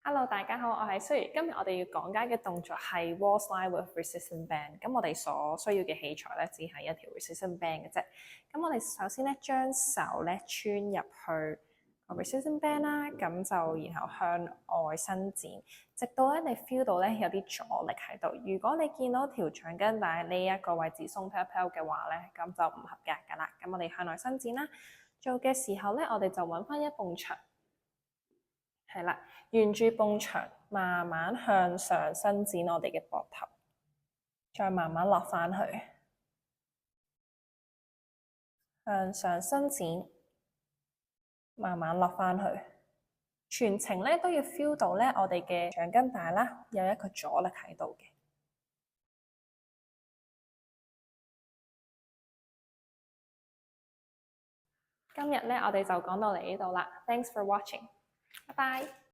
Hello，大家好，我係雖如。今日我哋要講解嘅動作係 wall slide with resistance band。咁我哋所需要嘅器材咧，只係一條 resistance band 嘅啫。咁我哋首先咧，將手咧穿入去個 resistance band 啦，咁就然後向外伸展，直到咧你 feel 到咧有啲阻力喺度。如果你見到條橡筋帶呢一個位置鬆飄飄嘅話咧，咁就唔合格噶啦。咁我哋向內伸展啦。做嘅時候咧，我哋就揾翻一埲牆。係啦，沿住埲牆慢慢向上伸展我哋嘅膊頭，再慢慢落返去，向上伸展，慢慢落返去，全程咧都要 feel 到咧我哋嘅橡筋帶啦，有一個阻力喺度嘅。今日咧我哋就講到嚟呢度啦，Thanks for watching，拜拜。